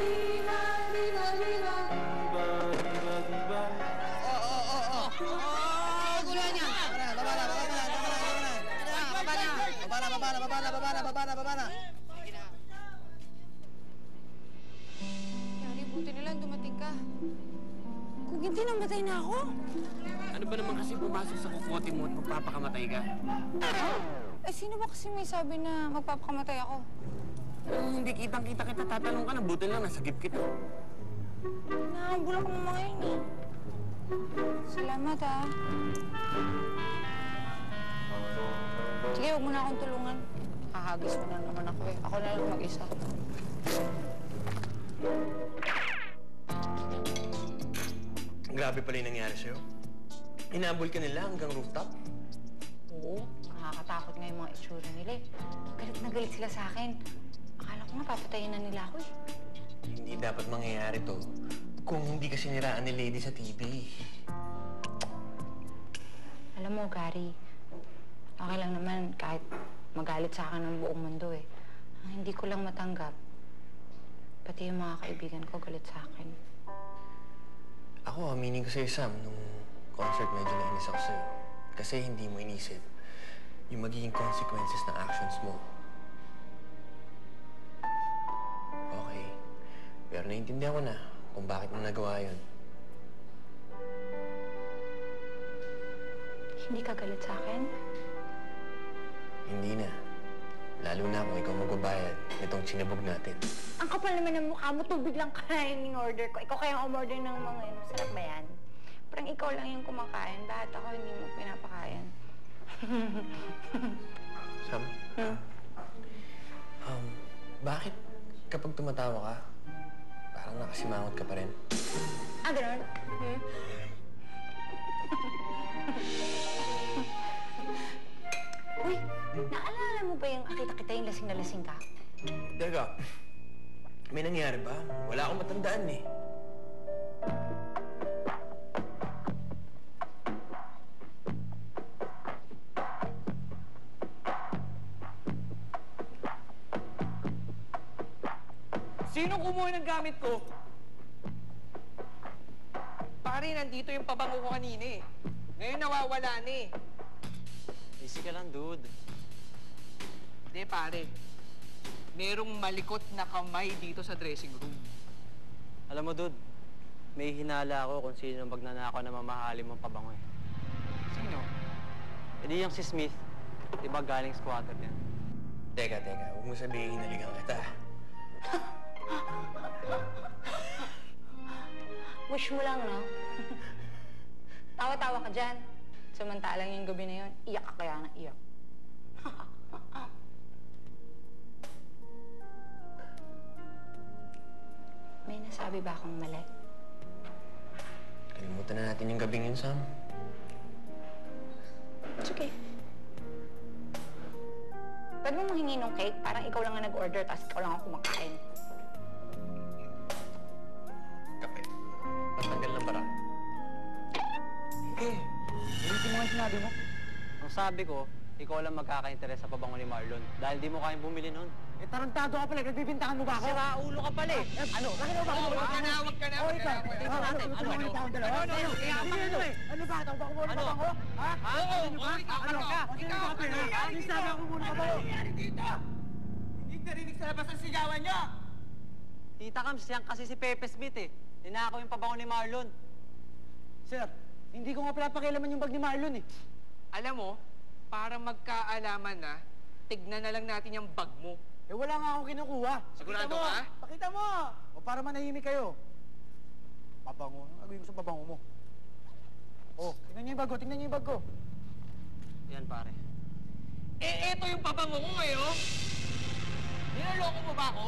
Viva, viva, viva. Gulo niya! Baba na! Yari, buti na lang dumating ka. Kung hindi, namatay na ako. Ano ba naman kasi pumasok sa kukote mo at magpapakamatay ka? Eh, sino ba kasi may sabi na magpapakamatay ako? Hindi kitang-kita kita, tatanong ka na. Buti lang, nasa gip kita. Nakambul ako ng mga yun eh. Salamat ah. Sige, huwag mo na akong tulungan. Hahagis mo na naman ako eh. Ako na lang mag-isa. Grabe pala yung nangyari sa'yo. Inabol ka nila hanggang rooftop? Oo, nakakatakot nga yung mga itsura nila eh. Galit na galit sila sa akin. Akala ko nga papatayin na nila ako eh. Hindi dapat mangyayari to kung hindi ka siniraan ni Lady sa TV. Alam mo, Gary, okay lang naman kahit magalit sa akin ng buong mundo eh. Ang hindi ko lang matanggap, pati yung mga kaibigan ko galit sa akin. Ako, aminin ko sa'yo, Sam, nung concert medyo nainis ako sa'yo. Kasi hindi mo inisip yung magiging consequences ng actions mo. Okay. Pero naiintindihan ko na kung bakit mo nagawa yun. Hindi ka galit sa akin? Hindi na. Lalo na kung ikaw magbabayad nitong sinabog natin. Ang kapal naman ng mukha mo, tubig lang kain yung order ko. Ikaw kaya ang umorder ng mga yun. Masarap ba yan? Parang ikaw lang yung kumakain. Bakit ako hindi mo pinapakain? Sam? Bakit kapag tumatawa ka, parang nakasimangot ka pa rin? Ah, ganun? Uy, naalala mo ba yung akita-kita yung lasing na lasing ka? Teka, may nangyari ba? Wala akong matandaan eh. Sinong kumuha ng gamit ko? Pare, nandito yung pabango ko kanina eh. Ngayon nawawala na eh. Easy ka lang, dude. Hindi, pare. Merong malikot na kamay dito sa dressing room. Alam mo, dude, may hinala ako kung sino magnanakaw na mamahalin mong pabango eh. Sino? E di yung si Smith. Di ba galing squatter yan? Teka. Huwag mo sabihin hinaligan kita. Wish mo lang, no? Tawa-tawa ka dyan. Samantalang yung gabi na yun, iyak ka kaya na iyak. May nasabi ba akong mali? Kalimutan na natin yung gabing yun, Sam. It's okay. Pwede mo mahingi ng cake? Parang ikaw lang ang nag-order, tapos ikaw lang ang kumakain. Kape. Patanggal ng bara. Ulitin mo nga sinabi mo. Ang sabi ko, ikaw lang magkaka-interest sa pabango ni Marlon dahil di mo kayang bumili nun. Eh, tarantado ka pala. Nagbibintangan mo ba ako? Sira ulo ka pala eh. Ano? Bakit ako? Wag ka na. Ano? Ano ba? Tawag ako muna ba ako? Ha? Oo! Ano ka? Ikaw! Lisabi ako muna ba ako? Hindi narinig sa labas ang sigawan niyo! Tita Kams, yan kasi si Pepe Smith eh. Ninakaw yung pabango ni Marlon. Sir, hindi ko nga pala pakialaman yung bag ni Marlon eh. Alam mo, para magkaalaman na, tignan na lang natin yung bag mo. Eh wala nga akong kinukuha. Sigurado ka? Pakita mo! O para manahimik kayo. Pabango. Ano gagawin ko sa pabango mo? Oh, tingnan niyo yung bag ko. Tingnan niyo yung bag ko. Yan pare. Eh, eto yung pabango ko ngayon. Niloloko mo ba ako?